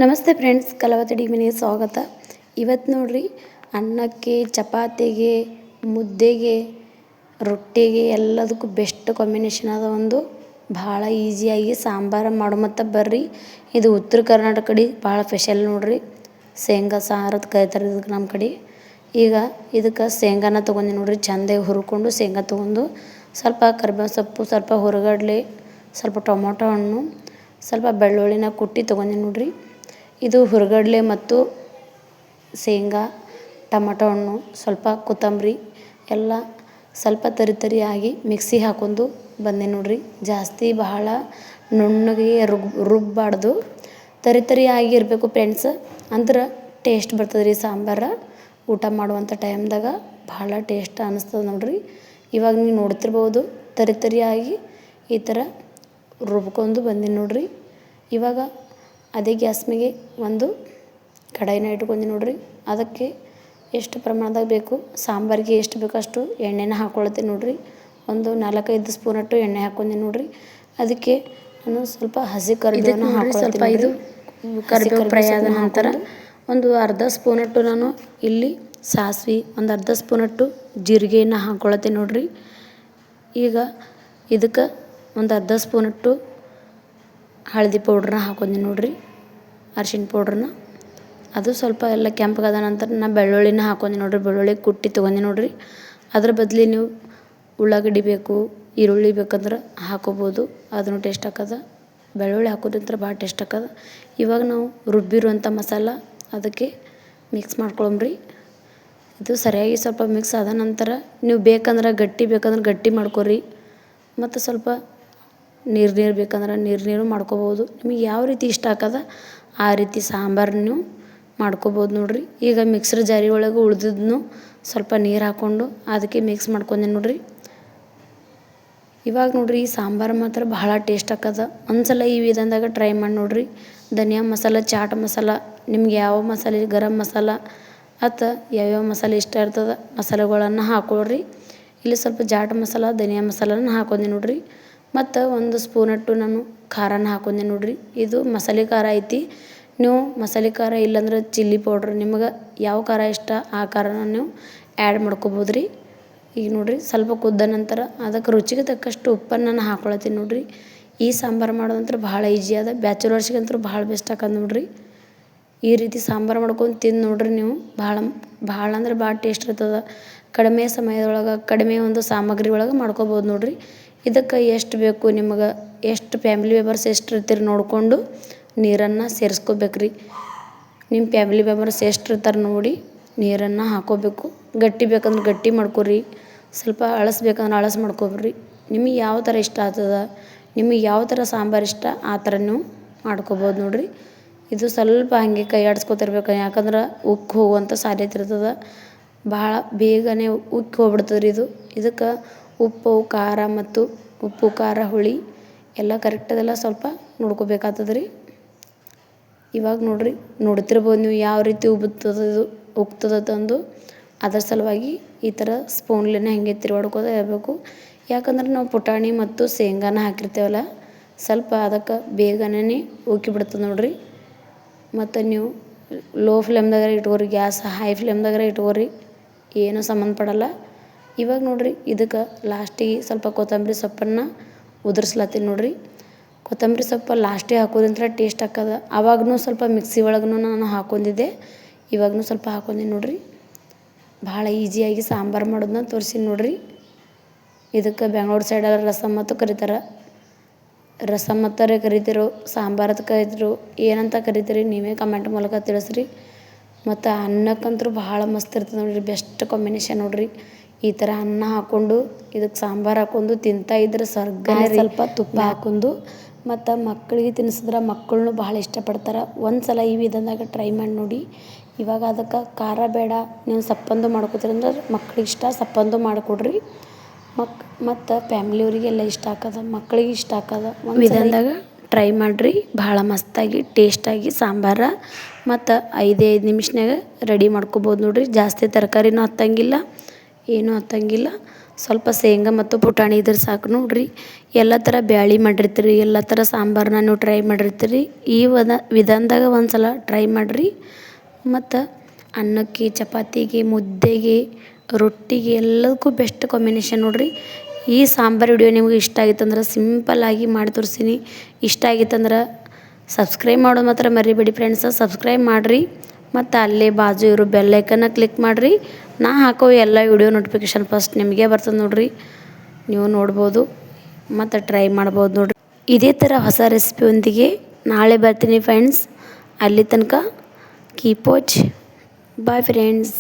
ನಮಸ್ತೆ ಫ್ರೆಂಡ್ಸ್, ಕಲಾವತಿ ಮನೆಗೆ ಸ್ವಾಗತ. ಇವತ್ತು ನೋಡ್ರಿ, ಅನ್ನಕ್ಕೆ, ಚಪಾತಿಗೆ, ಮುದ್ದೆಗೆ, ರೊಟ್ಟಿಗೆ ಎಲ್ಲದಕ್ಕೂ ಬೆಸ್ಟ್ ಕಾಂಬಿನೇಷನ್ ಆದ ಒಂದು ಭಾಳ ಈಸಿಯಾಗಿ ಸಾಂಬಾರು ಮಾಡೋ ಮತ್ತು ಬರ್ರಿ. ಇದು ಉತ್ತರ ಕರ್ನಾಟಕ ಕಡೆ ಭಾಳ ಸ್ಪೆಷಲ್ ನೋಡ್ರಿ. ಶೇಂಗಾ ಸಾರದು ಕರಿತಾರೆ ಇದಕ್ಕೆ ನಮ್ಮ ಕಡೆ. ಈಗ ಇದಕ್ಕೆ ಶೇಂಗಾನ ತೊಗೊಂಡು ನೋಡ್ರಿ, ಚೆಂದಾಗಿ ಹುರ್ಕೊಂಡು ಶೇಂಗಾ ತೊಗೊಂಡು ಸ್ವಲ್ಪ ಕರಿಬೇವು ಸೊಪ್ಪು, ಸ್ವಲ್ಪ ಹುರಗಡ್ಲೆ, ಸ್ವಲ್ಪ ಟೊಮೊಟೊ ಹಣ್ಣು, ಸ್ವಲ್ಪ ಬೆಳ್ಳುಳ್ಳಿನ ಕುಟ್ಟಿ ತೊಗೊಂಡು ನೋಡ್ರಿ. ಇದು ಹುರಗಡ್ಲೆ ಮತ್ತು ಶೇಂಗಾ, ಟೊಮೊಟೊ ಹಣ್ಣು, ಸ್ವಲ್ಪ ಕೊತ್ತಂಬರಿ ಎಲ್ಲ ಸ್ವಲ್ಪ ತರಿಯಾಗಿ ಮಿಕ್ಸಿಗೆ ಹಾಕೊಂಡು ಬಂದೆ ನೋಡ್ರಿ. ಜಾಸ್ತಿ ಬಹಳ ನುಣ್ಣಗೆ ರುಬ್ಬಾರ್ದು, ತರಿಯಾಗಿ ಇರಬೇಕು ಫ್ರೆಂಡ್ಸ್. ಅಂದ್ರೆ ಟೇಸ್ಟ್ ಬರ್ತದೆ ರೀ ಸಾಂಬಾರು. ಊಟ ಮಾಡುವಂಥ ಟೈಮ್ದಾಗ ಭಾಳ ಟೇಸ್ಟ್ ಅನ್ನಿಸ್ತದೆ ನೋಡ್ರಿ. ಇವಾಗ ನೀವು ನೋಡ್ತಿರ್ಬೋದು, ತರಿಯಾಗಿ ಈ ಥರ ರುಬ್ಕೊಂಡು ಬಂದೀನಿ ನೋಡ್ರಿ. ಇವಾಗ ಅದೇ ಗ್ಯಾಸ್ ಮೇಲೆ ಒಂದು ಕಡಾಯಿನ ಇಟ್ಕೊಂಡು ನೋಡ್ರಿ. ಅದಕ್ಕೆ ಎಷ್ಟು ಪ್ರಮಾಣದಾಗ ಬೇಕು, ಸಾಂಬಾರಿಗೆ ಎಷ್ಟು ಬೇಕೋ ಅಷ್ಟು ಎಣ್ಣೆನ ಹಾಕ್ಕೊಳ್ತೀನಿ ನೋಡ್ರಿ. ಒಂದು 4-5 ಸ್ಪೂನಟ್ಟು ಎಣ್ಣೆ ಹಾಕ್ಕೊಂಡೆ ನೋಡ್ರಿ. ಅದಕ್ಕೆ ನಾನು ಸ್ವಲ್ಪ ಹಸಿ ಕರಿಬೇವನ್ನ ಹಾಕ್ಕೊಳ್ತೀನಿ. ಸ್ವಲ್ಪ ಇದು ಕರಿಬೇವು ಫ್ರೈ ಆದ ನಂತರ ಒಂದು ಅರ್ಧ ಸ್ಪೂನಟ್ಟು ನಾನು ಇಲ್ಲಿ ಸಾಸಿವೆ, ಒಂದು ಅರ್ಧ ಸ್ಪೂನಟ್ಟು ಜೀರಿಗೆಯನ್ನು ಹಾಕ್ಕೊಳ್ತೀನಿ ನೋಡ್ರಿ. ಈಗ ಇದಕ್ಕೆ ಒಂದು ಅರ್ಧ ಸ್ಪೂನಟ್ಟು ಹಳದಿ ಪೌಡ್ರನ್ನ ಹಾಕ್ಕೊಂಡಿ ನೋಡ್ರಿ, ಅರಿಶಿಣ ಪೌಡ್ರನ್ನ. ಅದು ಸ್ವಲ್ಪ ಎಲ್ಲ ಕೆಂಪಗಾದ ನಂತರ ನಾನು ಬೆಳ್ಳುಳ್ಳಿನ ಹಾಕ್ಕೊಂಡಿ ನೋಡ್ರಿ. ಬೆಳ್ಳುಳ್ಳಿ ಕುಟ್ಟಿ ತೊಗೊಂಡು ನೋಡ್ರಿ. ಅದ್ರ ಬದಲಿ ನೀವು ಉಳ್ಳಾಗಡ್ಡಿ ಬೇಕು, ಈರುಳ್ಳಿ ಬೇಕಂದ್ರೆ ಹಾಕೋಬೋದು, ಅದನ್ನು ಟೇಸ್ಟ್ ಹಾಕದ. ಬೆಳ್ಳುಳ್ಳಿ ಹಾಕೋದಂದ್ರೆ ಭಾಳ ಟೇಸ್ಟ್ ಹಾಕದ. ಇವಾಗ ನಾವು ರುಬ್ಬಿರುವಂಥ ಮಸಾಲ ಅದಕ್ಕೆ ಮಿಕ್ಸ್ ಮಾಡ್ಕೊಳಮ್ರಿ. ಇದು ಸರಿಯಾಗಿ ಸ್ವಲ್ಪ ಮಿಕ್ಸ್ ಆದ ನಂತರ ನೀವು ಬೇಕಂದ್ರೆ ಗಟ್ಟಿ ಮಾಡ್ಕೊರಿ, ಮತ್ತು ಸ್ವಲ್ಪ ನೀರು ಬೇಕಂದ್ರೆ ನೀರು ಮಾಡ್ಕೋಬೋದು. ನಿಮಗೆ ಯಾವ ರೀತಿ ಇಷ್ಟ ಹಾಕದ ಆ ರೀತಿ ಸಾಂಬಾರು ನೀವು ಮಾಡ್ಕೋಬೋದು ನೋಡ್ರಿ. ಈಗ ಮಿಕ್ಸರ್ ಜಾರಿ ಒಳಗೆ ಉಳಿದಿದ್ದನ್ನು ಸ್ವಲ್ಪ ನೀರು ಹಾಕ್ಕೊಂಡು ಅದಕ್ಕೆ ಮಿಕ್ಸ್ ಮಾಡ್ಕೊಂಡೆ ನೋಡ್ರಿ. ಇವಾಗ ನೋಡ್ರಿ, ಈ ಸಾಂಬಾರು ಮಾತ್ರ ಭಾಳ ಟೇಸ್ಟ್ ಹಾಕದ. ಒಂದ್ಸಲ ಈ ವಿಧಾನದಾಗ ಟ್ರೈ ಮಾಡಿ ನೋಡ್ರಿ. ಧನಿಯಾ ಮಸಾಲ, ಚಾಟ್ ಮಸಾಲ, ನಿಮ್ಗೆ ಯಾವ ಮಸಾಲೆ, ಗರಂ ಮಸಾಲ ಅಥವಾ ಯಾವ್ಯಾವ ಮಸಾಲೆ ಇಷ್ಟ ಇರ್ತದೆ ಮಸಾಲೆಗಳನ್ನು ಹಾಕೊಳ್ರಿ. ಇಲ್ಲಿ ಸ್ವಲ್ಪ ಚಾಟ್ ಮಸಾಲ, ಧನಿಯಾ ಮಸಾಲನ ಹಾಕೊಂಡೆ ನೋಡ್ರಿ. ಮತ್ತು ಒಂದು ಸ್ಪೂನಟ್ಟು ನಾನು ಖಾರನ ಹಾಕೊಂಡೆ ನೋಡ್ರಿ. ಇದು ಮಸಾಲೆ ಖಾರ ಐತಿ. ನೀವು ಮಸಾಲೆ ಖಾರ ಇಲ್ಲಾಂದ್ರೆ ಚಿಲ್ಲಿ ಪೌಡ್ರ್, ನಿಮಗೆ ಯಾವ ಖಾರ ಇಷ್ಟ ಆ ಖಾರನ ನೀವು ಆ್ಯಡ್ ಮಾಡ್ಕೊಬೋದು ರೀ. ಈಗ ನೋಡ್ರಿ, ಸ್ವಲ್ಪ ಕುದ್ದ ನಂತರ ಅದಕ್ಕೆ ರುಚಿಗೆ ತಕ್ಕಷ್ಟು ಉಪ್ಪನ್ನು ನಾನು ಹಾಕ್ಕೊಳತ್ತೀನಿ ನೋಡ್ರಿ. ಈ ಸಾಂಬಾರು ಮಾಡೋದಂದ್ರೆ ಭಾಳ ಈಜಿ ಅದ. ಬ್ಯಾಚುಲರ್ಸ್ಗಂತೂ ಭಾಳ ಬೆಸ್ಟ್ ಹಾಕದ್ ನೋಡ್ರಿ. ಈ ರೀತಿ ಸಾಂಬಾರು ಮಾಡ್ಕೊಂಡು ತಿಂದು ನೋಡ್ರಿ ನೀವು. ಭಾಳ ಅಂದ್ರೆ ಭಾಳ ಟೇಸ್ಟ್ ಇರ್ತದೆ. ಕಡಿಮೆ ಸಮಯದೊಳಗೆ, ಕಡಿಮೆ ಒಂದು ಸಾಮಗ್ರಿ ಒಳಗೆ ಮಾಡ್ಕೊಬೋದು ನೋಡ್ರಿ. ಇದಕ್ಕೆ ಎಷ್ಟು ಬೇಕು ನಿಮಗೆ, ಎಷ್ಟು ಫ್ಯಾಮಿಲಿ ಮೆಂಬರ್ಸ್ ಎಷ್ಟು ಇರ್ತೀರಿ ನೋಡಿಕೊಂಡು ನೀರನ್ನು ಸೇರಿಸ್ಕೋಬೇಕ್ರಿ. ನಿಮ್ಮ ಫ್ಯಾಮಿಲಿ ಮೆಂಬರ್ಸ್ ಎಷ್ಟು ಇರ್ತಾರೆ ನೋಡಿ ನೀರನ್ನು ಹಾಕ್ಕೋಬೇಕು. ಗಟ್ಟಿ ಬೇಕಂದ್ರೆ ಗಟ್ಟಿ ಮಾಡ್ಕೊರಿ, ಸ್ವಲ್ಪ ಅಳಸ್ಬೇಕಂದ್ರೆ ಅಳಸ್ ಮಾಡ್ಕೊಬ್ರಿ. ನಿಮಗೆ ಯಾವ ಥರ ಇಷ್ಟ ಆಗ್ತದೆ, ನಿಮಗೆ ಯಾವ ಥರ ಸಾಂಬಾರು ಇಷ್ಟ ಆ ಥರ ನೀವು ಮಾಡ್ಕೊಬೋದು ನೋಡ್ರಿ. ಇದು ಸ್ವಲ್ಪ ಹಾಗೆ ಕೈ ಆಡಿಸ್ಕೊತಿರ್ಬೇಕು, ಯಾಕಂದ್ರೆ ಉಕ್ಕಿ ಹೋಗುವಂಥ ಸಾಧ್ಯತೆ ಇರ್ತದೆ. ಭಾಳ ಬೇಗನೆ ಉಕ್ಕಿ ಹೋಗ್ಬಿಡ್ತದೆ ರೀ ಇದು. ಇದಕ್ಕೆ ಉಪ್ಪು, ಖಾರ ಮತ್ತು ಉಪ್ಪು, ಖಾರ, ಹುಳಿ ಎಲ್ಲ ಕರೆಕ್ಟದೆಲ್ಲ ಸ್ವಲ್ಪ ನೋಡ್ಕೋಬೇಕಾಗ್ತದೆ ರೀ. ಇವಾಗ ನೋಡ್ರಿ, ನೋಡ್ತಿರ್ಬೋದು ನೀವು ಯಾವ ರೀತಿ ಉಕ್ತದ ತಂದು. ಅದರ ಸಲುವಾಗಿ ಈ ಥರ ಸ್ಪೂನ್ಲೇನೆ ಹಾಗೆ ತಿರುವಾಡ್ಕೋತ ಇರಬೇಕು. ಯಾಕಂದ್ರೆ ನಾವು ಪುಟಾಣಿ ಮತ್ತು ಶೇಂಗಾನ ಹಾಕಿರ್ತೇವಲ್ಲ, ಸ್ವಲ್ಪ ಅದಕ್ಕೆ ಬೇಗನೆ ಉಕ್ಕಿ ಬಿಡ್ತದೆ ನೋಡ್ರಿ. ಮತ್ತು ನೀವು ಲೋ ಫ್ಲೇಮ್ದಾಗ ಇಟ್ಕೋರಿ, ಗ್ಯಾಸ್ ಹೈ ಫ್ಲೇಮ್ದಾಗ ಇಟ್ಕೋರಿ, ಏನೂ ಸಂಬಂಧಪಡಲ್ಲ. ಇವಾಗ ನೋಡ್ರಿ, ಇದಕ್ಕೆ ಲಾಸ್ಟಿಗೆ ಸ್ವಲ್ಪ ಕೊತ್ತಂಬರಿ ಸೊಪ್ಪನ್ನು ಉದುರಿಸ್ಲತ್ತೀನಿ ನೋಡ್ರಿ. ಕೊತ್ತಂಬರಿ ಸೊಪ್ಪು ಲಾಸ್ಟಿಗೆ ಹಾಕೋದ್ರಿಂದ ಟೇಸ್ಟ್ ಹಾಕದ. ಆವಾಗೂ ಸ್ವಲ್ಪ ಮಿಕ್ಸಿ ಒಳಗೂ ನಾನು ಹಾಕೊಂಡಿದ್ದೆ, ಇವಾಗೂ ಸ್ವಲ್ಪ ಹಾಕೊಂಡಿ ನೋಡ್ರಿ. ಭಾಳ ಈಸಿಯಾಗಿ ಸಾಂಬಾರು ಮಾಡೋದನ್ನ ತೋರಿಸಿ ನೋಡ್ರಿ. ಇದಕ್ಕೆ ಬೆಂಗಳೂರು ಸೈಡಲ್ಲಿ ರಸಮ್ ಮತ್ತು ಕರೀತಾರೆ. ರಸಮ್ ಅಂತಾರೆ ಕರಿತಿರೋ, ಸಾಂಬಾರದು ಕರಿತಿರೋ, ಏನಂತ ಕರಿತೀರಿ ನೀವೇ ಕಮೆಂಟ್ ಮೂಲಕ ತಿಳಿಸ್ರಿ. ಮತ್ತು ಅನ್ನಕ್ಕಂತೂ ಭಾಳ ಮಸ್ತ್ ಇರ್ತದೆ ನೋಡ್ರಿ, ಬೆಸ್ಟ್ ಕಾಂಬಿನೇಷನ್ ನೋಡ್ರಿ. ಈ ಥರ ಅನ್ನ ಹಾಕ್ಕೊಂಡು ಇದಕ್ಕೆ ಸಾಂಬಾರು ಹಾಕ್ಕೊಂಡು ತಿಂತಾಯಿದ್ರೆ ಸ್ವರ್ಗನೇ. ಸ್ವಲ್ಪ ತುಪ್ಪ ಹಾಕ್ಕೊಂಡು ಮತ್ತು ಮಕ್ಕಳಿಗೆ ತಿನ್ನಿಸಿದ್ರೆ ಮಕ್ಕಳನ್ನೂ ಭಾಳ ಇಷ್ಟಪಡ್ತಾರೆ. ಒಂದು ಸಲ ಈ ವಿಧಾನದಾಗ ಟ್ರೈ ಮಾಡಿ ನೋಡಿ. ಇವಾಗ ಅದಕ್ಕೆ ಖಾರ ಬೇಡ, ನೀವು ಸಪ್ಪಂದು ಮಾಡ್ಕೋತೀರಂದ್ರೆ ಮಕ್ಳಿಗೆ ಇಷ್ಟ ಸಪ್ಪಂದು ಮಾಡಿಕೊಡ್ರಿ. ಮತ್ತು ಫ್ಯಾಮ್ಲಿಯವರಿಗೆಲ್ಲ ಇಷ್ಟ ಹಾಕದ, ಮಕ್ಕಳಿಗೆ ಇಷ್ಟ ಹಾಕದ. ಒಂದು ವಿಧಾನದಾಗ ಟ್ರೈ ಮಾಡಿರಿ, ಭಾಳ ಮಸ್ತಾಗಿ ಟೇಸ್ಟಾಗಿ ಸಾಂಬಾರು. ಮತ್ತು 5 ನಿಮಿಷನಾಗ ರೆಡಿ ಮಾಡ್ಕೊಬೋದು ನೋಡ್ರಿ. ಜಾಸ್ತಿ ತರಕಾರಿನೂ ಹತ್ತಂಗಿಲ್ಲ, ಏನೂ ಹತ್ತಂಗಿಲ್ಲ. ಸ್ವಲ್ಪ ಶೇಂಗಾ ಮತ್ತು ಪುಟಾಣಿ ಇದ್ರೆ ಸಾಕು ನೋಡ್ರಿ. ಎಲ್ಲ ಥರ ಬ್ಯಾಳೆ ಮಾಡಿರ್ತೀರಿ, ಎಲ್ಲ ಥರ ಸಾಂಬಾರನ್ನ ನೀವು ಟ್ರೈ ಮಾಡಿರ್ತೀರಿ. ಈ ವಿಧಾನದಾಗ ಒಂದು ಸಲ ಟ್ರೈ ಮಾಡಿರಿ. ಮತ್ತು ಅನ್ನಕ್ಕೆ, ಚಪಾತಿಗೆ, ಮುದ್ದೆಗೆ, ರೊಟ್ಟಿಗೆ ಎಲ್ಲದಕ್ಕೂ ಬೆಸ್ಟ್ ಕಾಂಬಿನೇಷನ್ ನೋಡ್ರಿ. ಈ ಸಾಂಬಾರು ವಿಡಿಯೋ ನಿಮ್ಗೆ ಇಷ್ಟ ಆಗಿತ್ತಂದ್ರೆ ಸಿಂಪಲ್ಲಾಗಿ ಮಾಡಿ ತೋರಿಸ್ತೀನಿ. ಇಷ್ಟ ಆಗಿತ್ತಂದ್ರೆ ಸಬ್ಸ್ಕ್ರೈಬ್ ಮಾಡೋದು ಮಾತ್ರ ಮರಿಬೇಡಿ ಫ್ರೆಂಡ್ಸ್. ಸಬ್ಸ್ಕ್ರೈಬ್ ಮಾಡಿರಿ ಮತ್ತು ಅಲ್ಲೇ ಬಾಜು ಇರೋ ಬೆಲ್ಲೈಕನ್ನ ಕ್ಲಿಕ್ ಮಾಡಿರಿ. ನಾ ಹಾಕೋ ಎಲ್ಲ ವಿಡಿಯೋ ನೋಟಿಫಿಕೇಷನ್ ಫಸ್ಟ್ ನಿಮಗೆ ಬರ್ತದೆ ನೋಡಿರಿ. ನೀವು ನೋಡ್ಬೋದು ಮತ್ತು ಟ್ರೈ ಮಾಡ್ಬೋದು ನೋಡಿರಿ. ಇದೇ ಥರ ಹೊಸ ರೆಸಿಪಿಯೊಂದಿಗೆ ನಾಳೆ ಬರ್ತೀನಿ ಫ್ರೆಂಡ್ಸ್. ಅಲ್ಲಿ ತನಕ ಕೀಪ್ ವಾಚ್. Bye friends.